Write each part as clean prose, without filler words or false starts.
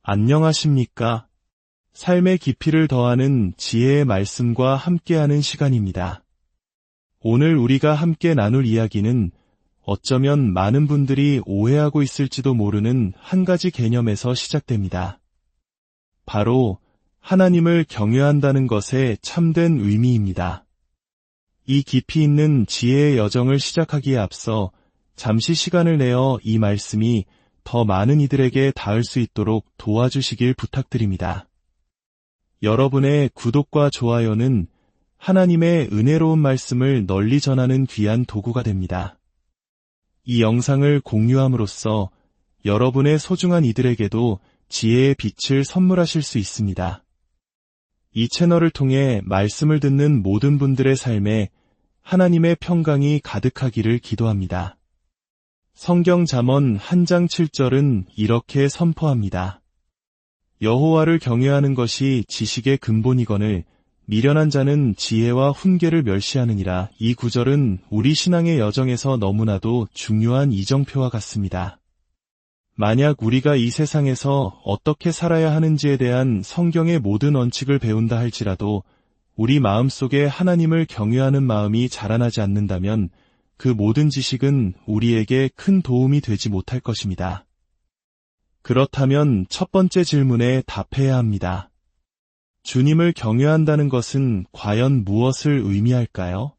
안녕하십니까? 삶의 깊이를 더하는 지혜의 말씀과 함께하는 시간입니다. 오늘 우리가 함께 나눌 이야기는 어쩌면 많은 분들이 오해하고 있을지도 모르는 한 가지 개념에서 시작됩니다. 바로 하나님을 경외한다는 것의 참된 의미입니다. 이 깊이 있는 지혜의 여정을 시작하기에 앞서 잠시 시간을 내어 이 말씀이 더 많은 이들에게 닿을 수 있도록 도와주시길 부탁드립니다. 여러분의 구독과 좋아요는 하나님의 은혜로운 말씀을 널리 전하는 귀한 도구가 됩니다. 이 영상을 공유함으로써 여러분의 소중한 이들에게도 지혜의 빛을 선물하실 수 있습니다. 이 채널을 통해 말씀을 듣는 모든 분들의 삶에 하나님의 평강이 가득하기를 기도합니다. 성경 잠언 1장 7절은 이렇게 선포합니다. 여호와를 경외하는 것이 지식의 근본이거늘 미련한 자는 지혜와 훈계를 멸시하느니라. 이 구절은 우리 신앙의 여정에서 너무나도 중요한 이정표와 같습니다. 만약 우리가 이 세상에서 어떻게 살아야 하는지에 대한 성경의 모든 원칙을 배운다 할지라도 우리 마음속에 하나님을 경외하는 마음이 자라나지 않는다면 그 모든 지식은 우리에게 큰 도움이 되지 못할 것입니다. 그렇다면 첫 번째 질문에 답해야 합니다. 주님을 경외한다는 것은 과연 무엇을 의미할까요?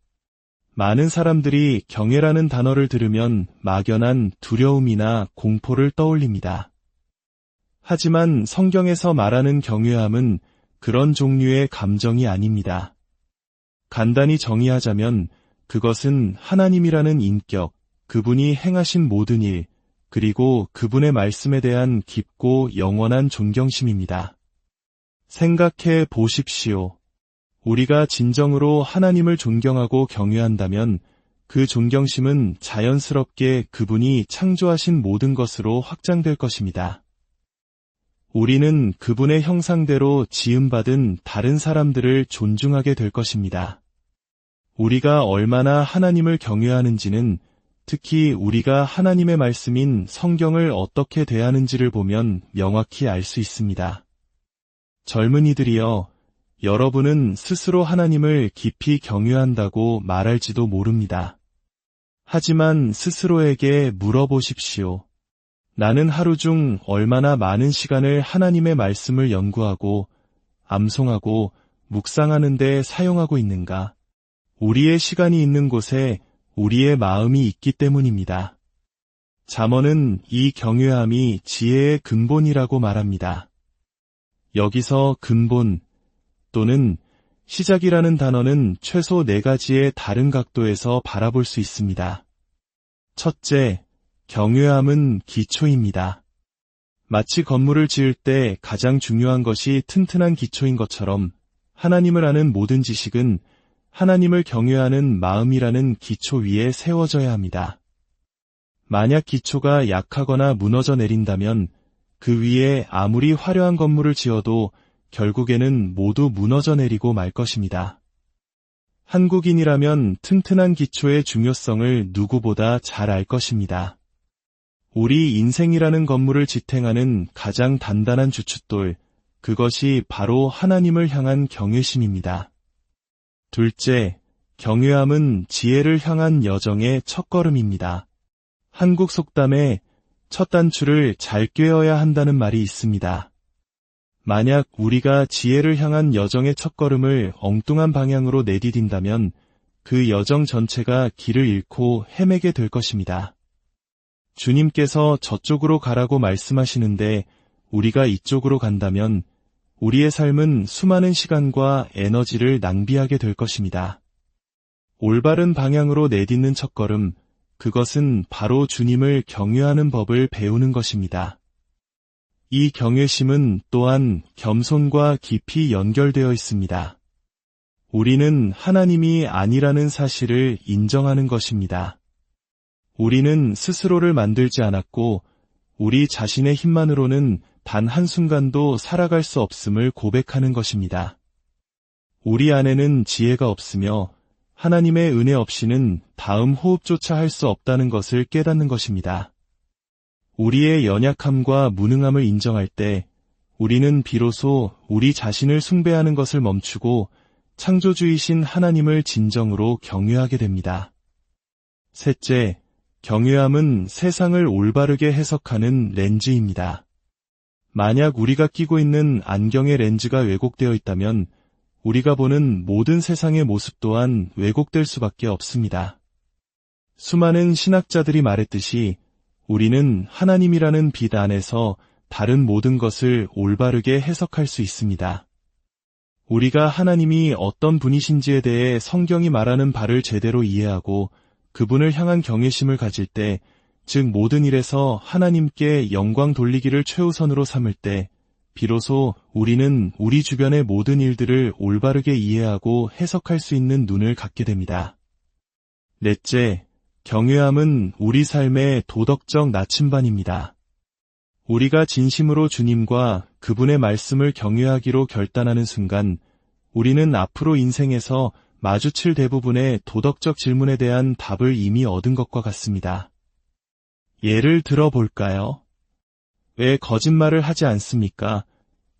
많은 사람들이 경외라는 단어를 들으면 막연한 두려움이나 공포를 떠올립니다. 하지만 성경에서 말하는 경외함은 그런 종류의 감정이 아닙니다. 간단히 정의하자면 그것은 하나님이라는 인격, 그분이 행하신 모든 일, 그리고 그분의 말씀에 대한 깊고 영원한 존경심입니다. 생각해 보십시오. 우리가 진정으로 하나님을 존경하고 경외한다면 그 존경심은 자연스럽게 그분이 창조하신 모든 것으로 확장될 것입니다. 우리는 그분의 형상대로 지음받은 다른 사람들을 존중하게 될 것입니다. 우리가 얼마나 하나님을 경외하는지는 특히 우리가 하나님의 말씀인 성경을 어떻게 대하는지를 보면 명확히 알 수 있습니다. 젊은이들이여, 여러분은 스스로 하나님을 깊이 경외한다고 말할지도 모릅니다. 하지만 스스로에게 물어보십시오. 나는 하루 중 얼마나 많은 시간을 하나님의 말씀을 연구하고, 암송하고, 묵상하는 데 사용하고 있는가? 우리의 시간이 있는 곳에 우리의 마음이 있기 때문입니다. 잠언은 이 경외함이 지혜의 근본이라고 말합니다. 여기서 근본 또는 시작이라는 단어는 최소 4가지의 다른 각도에서 바라볼 수 있습니다. 첫째, 경외함은 기초입니다. 마치 건물을 지을 때 가장 중요한 것이 튼튼한 기초인 것처럼 하나님을 아는 모든 지식은 하나님을 경외하는 마음이라는 기초 위에 세워져야 합니다. 만약 기초가 약하거나 무너져 내린다면 그 위에 아무리 화려한 건물을 지어도 결국에는 모두 무너져 내리고 말 것입니다. 한국인이라면 튼튼한 기초의 중요성을 누구보다 잘 알 것입니다. 우리 인생이라는 건물을 지탱하는 가장 단단한 주춧돌, 그것이 바로 하나님을 향한 경외심입니다. 둘째, 경외함은 지혜를 향한 여정의 첫걸음입니다. 한국 속담에 첫 단추를 잘 꿰어야 한다는 말이 있습니다. 만약 우리가 지혜를 향한 여정의 첫걸음을 엉뚱한 방향으로 내디딘다면 그 여정 전체가 길을 잃고 헤매게 될 것입니다. 주님께서 저쪽으로 가라고 말씀하시는데 우리가 이쪽으로 간다면 우리의 삶은 수많은 시간과 에너지를 낭비하게 될 것입니다. 올바른 방향으로 내딛는 첫걸음, 그것은 바로 주님을 경외하는 법을 배우는 것입니다. 이 경외심은 또한 겸손과 깊이 연결되어 있습니다. 우리는 하나님이 아니라는 사실을 인정하는 것입니다. 우리는 스스로를 만들지 않았고 우리 자신의 힘만으로는 단 한순간도 살아갈 수 없음을 고백하는 것입니다. 우리 안에는 지혜가 없으며 하나님의 은혜 없이는 다음 호흡조차 할 수 없다는 것을 깨닫는 것입니다. 우리의 연약함과 무능함을 인정할 때 우리는 비로소 우리 자신을 숭배하는 것을 멈추고 창조주이신 하나님을 진정으로 경외하게 됩니다. 셋째, 경외함은 세상을 올바르게 해석하는 렌즈입니다. 만약 우리가 끼고 있는 안경의 렌즈가 왜곡되어 있다면 우리가 보는 모든 세상의 모습 또한 왜곡될 수밖에 없습니다. 수많은 신학자들이 말했듯이 우리는 하나님이라는 빛 안에서 다른 모든 것을 올바르게 해석할 수 있습니다. 우리가 하나님이 어떤 분이신지에 대해 성경이 말하는 바를 제대로 이해하고 그분을 향한 경외심을 가질 때, 즉 모든 일에서 하나님께 영광 돌리기를 최우선으로 삼을 때, 비로소 우리는 우리 주변의 모든 일들을 올바르게 이해하고 해석할 수 있는 눈을 갖게 됩니다. 넷째, 경외함은 우리 삶의 도덕적 나침반입니다. 우리가 진심으로 주님과 그분의 말씀을 경외하기로 결단하는 순간, 우리는 앞으로 인생에서 마주칠 대부분의 도덕적 질문에 대한 답을 이미 얻은 것과 같습니다. 예를 들어 볼까요? 왜 거짓말을 하지 않습니까?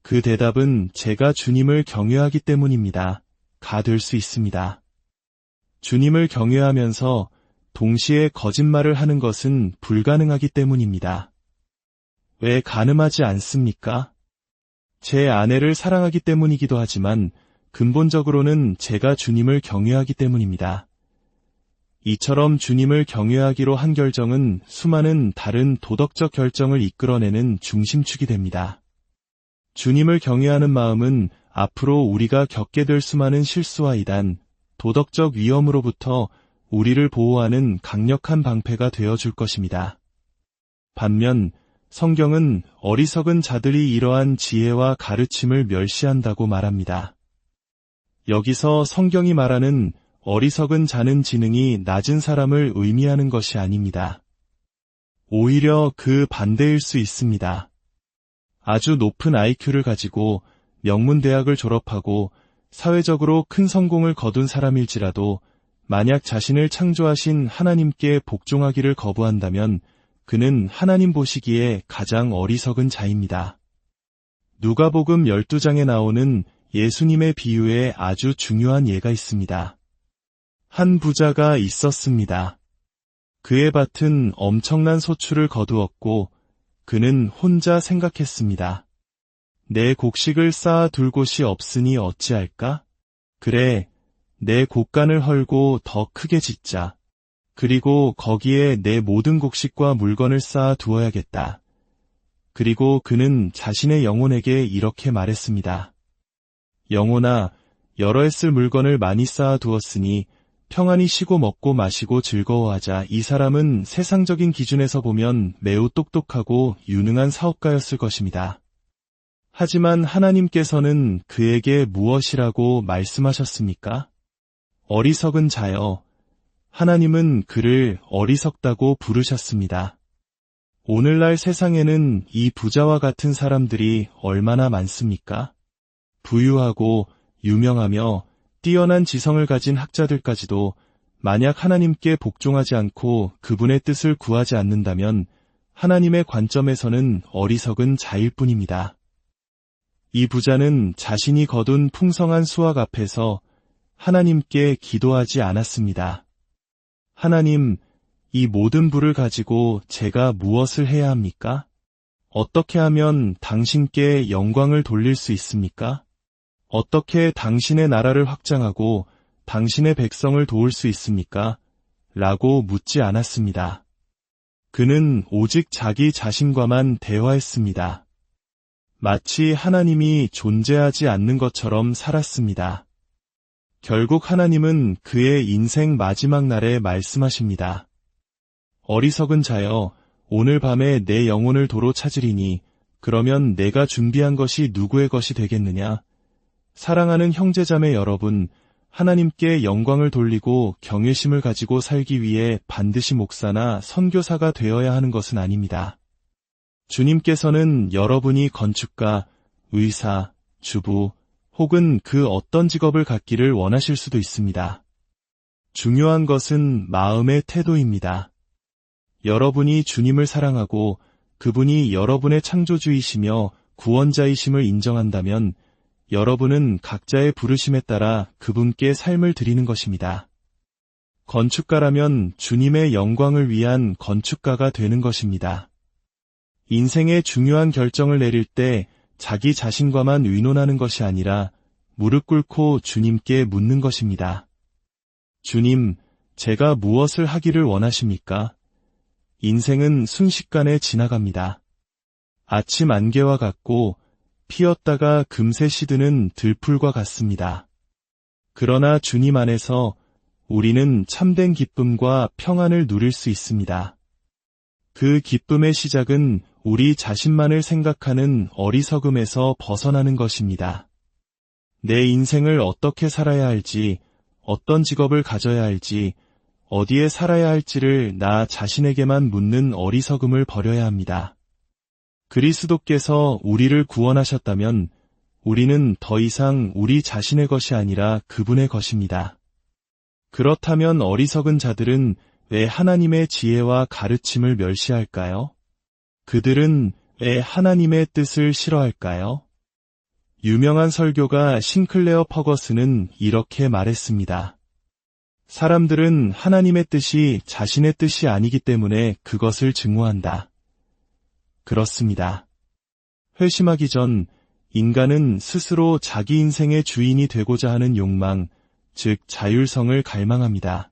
그 대답은 제가 주님을 경외하기 때문입니다. 가 될 수 있습니다. 주님을 경외하면서 동시에 거짓말을 하는 것은 불가능하기 때문입니다. 왜 간음하지 않습니까? 제 아내를 사랑하기 때문이기도 하지만 근본적으로는 제가 주님을 경외하기 때문입니다. 이처럼 주님을 경외하기로 한 결정은 수많은 다른 도덕적 결정을 이끌어내는 중심축이 됩니다. 주님을 경외하는 마음은 앞으로 우리가 겪게 될 수많은 실수와 이단, 도덕적 위험으로부터 우리를 보호하는 강력한 방패가 되어줄 것입니다. 반면 성경은 어리석은 자들이 이러한 지혜와 가르침을 멸시한다고 말합니다. 여기서 성경이 말하는 어리석은 자는 지능이 낮은 사람을 의미하는 것이 아닙니다. 오히려 그 반대일 수 있습니다. 아주 높은 IQ를 가지고 명문대학을 졸업하고 사회적으로 큰 성공을 거둔 사람일지라도 만약 자신을 창조하신 하나님께 복종하기를 거부한다면 그는 하나님 보시기에 가장 어리석은 자입니다. 누가복음 12장에 나오는 예수님의 비유에 아주 중요한 예가 있습니다. 한 부자가 있었습니다. 그의 밭은 엄청난 소출을 거두었고 그는 혼자 생각했습니다. 내 곡식을 쌓아 둘 곳이 없으니 어찌할까? 그래, 내 곡간을 헐고 더 크게 짓자. 그리고 거기에 내 모든 곡식과 물건을 쌓아 두어야겠다. 그리고 그는 자신의 영혼에게 이렇게 말했습니다. 영혼아, 여러 해 쓸 물건을 많이 쌓아 두었으니 평안히 쉬고 먹고 마시고 즐거워하자. 이 사람은 세상적인 기준에서 보면 매우 똑똑하고 유능한 사업가였을 것입니다. 하지만 하나님께서는 그에게 무엇이라고 말씀하셨습니까? 어리석은 자여. 하나님은 그를 어리석다고 부르셨습니다. 오늘날 세상에는 이 부자와 같은 사람들이 얼마나 많습니까? 부유하고 유명하며 뛰어난 지성을 가진 학자들까지도 만약 하나님께 복종하지 않고 그분의 뜻을 구하지 않는다면 하나님의 관점에서는 어리석은 자일 뿐입니다. 이 부자는 자신이 거둔 풍성한 수확 앞에서 하나님께 기도하지 않았습니다. 하나님, 이 모든 부를 가지고 제가 무엇을 해야 합니까? 어떻게 하면 당신께 영광을 돌릴 수 있습니까? 어떻게 당신의 나라를 확장하고 당신의 백성을 도울 수 있습니까? 라고 묻지 않았습니다. 그는 오직 자기 자신과만 대화했습니다. 마치 하나님이 존재하지 않는 것처럼 살았습니다. 결국 하나님은 그의 인생 마지막 날에 말씀하십니다. 어리석은 자여, 오늘 밤에 내 영혼을 도로 찾으리니 그러면 내가 준비한 것이 누구의 것이 되겠느냐? 사랑하는 형제자매 여러분, 하나님께 영광을 돌리고 경외심을 가지고 살기 위해 반드시 목사나 선교사가 되어야 하는 것은 아닙니다. 주님께서는 여러분이 건축가, 의사, 주부, 혹은 그 어떤 직업을 갖기를 원하실 수도 있습니다. 중요한 것은 마음의 태도입니다. 여러분이 주님을 사랑하고 그분이 여러분의 창조주이시며 구원자이심을 인정한다면 여러분은 각자의 부르심에 따라 그분께 삶을 드리는 것입니다. 건축가라면 주님의 영광을 위한 건축가가 되는 것입니다. 인생의 중요한 결정을 내릴 때 자기 자신과만 의논하는 것이 아니라 무릎 꿇고 주님께 묻는 것입니다. 주님, 제가 무엇을 하기를 원하십니까? 인생은 순식간에 지나갑니다. 아침 안개와 같고 피었다가 금세 시드는 들풀과 같습니다. 그러나 주님 안에서 우리는 참된 기쁨과 평안을 누릴 수 있습니다. 그 기쁨의 시작은 우리 자신만을 생각하는 어리석음에서 벗어나는 것입니다. 내 인생을 어떻게 살아야 할지, 어떤 직업을 가져야 할지, 어디에 살아야 할지를 나 자신에게만 묻는 어리석음을 버려야 합니다. 그리스도께서 우리를 구원하셨다면 우리는 더 이상 우리 자신의 것이 아니라 그분의 것입니다. 그렇다면 어리석은 자들은 왜 하나님의 지혜와 가르침을 멸시할까요? 그들은 왜 하나님의 뜻을 싫어할까요? 유명한 설교가 싱클레어 퍼거슨은 이렇게 말했습니다. 사람들은 하나님의 뜻이 자신의 뜻이 아니기 때문에 그것을 증오한다. 그렇습니다. 회심하기 전 인간은 스스로 자기 인생의 주인이 되고자 하는 욕망, 즉 자율성을 갈망합니다.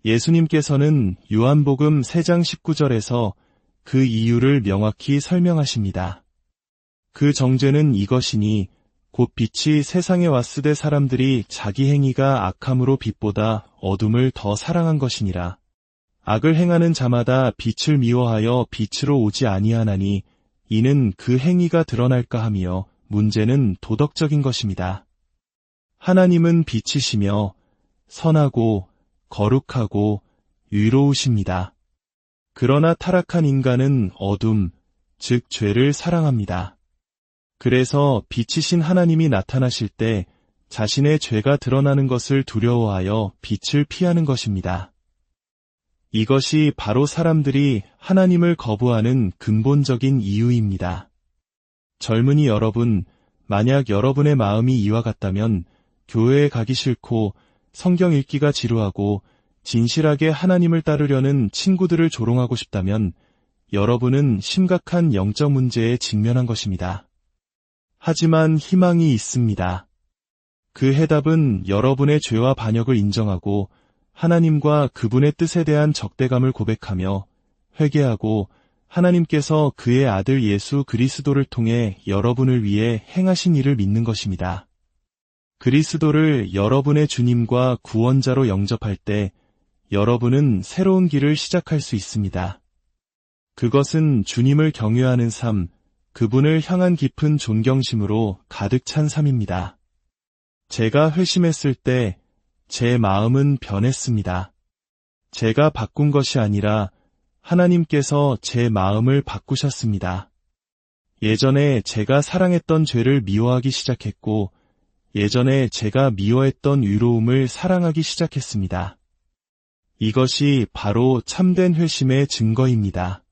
예수님께서는 요한복음 3장 19절에서 그 이유를 명확히 설명하십니다. 그 정죄는 이것이니 곧 빛이 세상에 왔으되 사람들이 자기 행위가 악함으로 빛보다 어둠을 더 사랑한 것이니라. 악을 행하는 자마다 빛을 미워하여 빛으로 오지 아니하나니 이는 그 행위가 드러날까 하며 문제는 도덕적인 것입니다. 하나님은 빛이시며 선하고 거룩하고 의로우십니다. 그러나 타락한 인간은 어둠, 즉 죄를 사랑합니다. 그래서 빛이신 하나님이 나타나실 때 자신의 죄가 드러나는 것을 두려워하여 빛을 피하는 것입니다. 이것이 바로 사람들이 하나님을 거부하는 근본적인 이유입니다. 젊은이 여러분, 만약 여러분의 마음이 이와 같다면 교회에 가기 싫고 성경 읽기가 지루하고 진실하게 하나님을 따르려는 친구들을 조롱하고 싶다면 여러분은 심각한 영적 문제에 직면한 것입니다. 하지만 희망이 있습니다. 그 해답은 여러분의 죄와 반역을 인정하고 하나님과 그분의 뜻에 대한 적대감을 고백하며 회개하고 하나님께서 그의 아들 예수 그리스도를 통해 여러분을 위해 행하신 일을 믿는 것입니다. 그리스도를 여러분의 주님과 구원자로 영접할 때 여러분은 새로운 길을 시작할 수 있습니다. 그것은 주님을 경외하는 삶, 그분을 향한 깊은 존경심으로 가득 찬 삶입니다. 제가 회심했을 때 제 마음은 변했습니다. 제가 바꾼 것이 아니라 하나님께서 제 마음을 바꾸셨습니다. 예전에 제가 사랑했던 죄를 미워하기 시작했고 예전에 제가 미워했던 의로움을 사랑하기 시작했습니다. 이것이 바로 참된 회심의 증거입니다.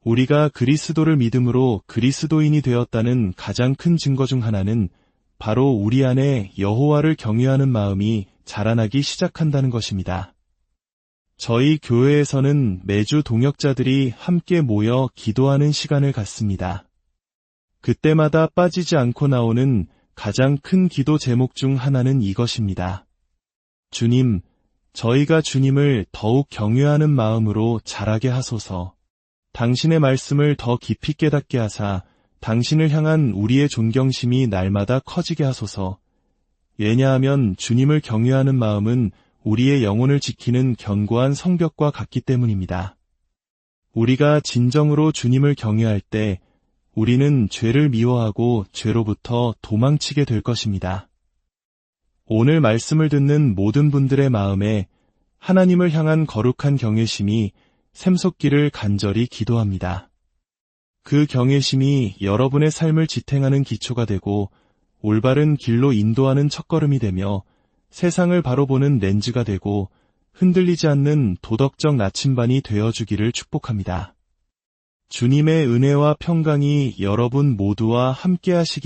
우리가 그리스도를 믿음으로 그리스도인이 되었다는 가장 큰 증거 중 하나는 바로 우리 안에 여호와를 경외하는 마음이 자라나기 시작한다는 것입니다. 저희 교회에서는 매주 동역자들이 함께 모여 기도하는 시간을 갖습니다. 그때마다 빠지지 않고 나오는 가장 큰 기도 제목 중 하나는 이것입니다. 주님, 저희가 주님을 더욱 경외하는 마음으로 자라게 하소서. 당신의 말씀을 더 깊이 깨닫게 하사 당신을 향한 우리의 존경심이 날마다 커지게 하소서. 왜냐하면 주님을 경외하는 마음은 우리의 영혼을 지키는 견고한 성벽과 같기 때문입니다. 우리가 진정으로 주님을 경외할 때 우리는 죄를 미워하고 죄로부터 도망치게 될 것입니다. 오늘 말씀을 듣는 모든 분들의 마음에 하나님을 향한 거룩한 경외심이 샘솟기를 간절히 기도합니다. 그 경외심이 여러분의 삶을 지탱하는 기초가 되고 올바른 길로 인도하는 첫걸음이 되며 세상을 바로 보는 렌즈가 되고 흔들리지 않는 도덕적 나침반이 되어주기를 축복합니다. 주님의 은혜와 평강이 여러분 모두와 함께 하시기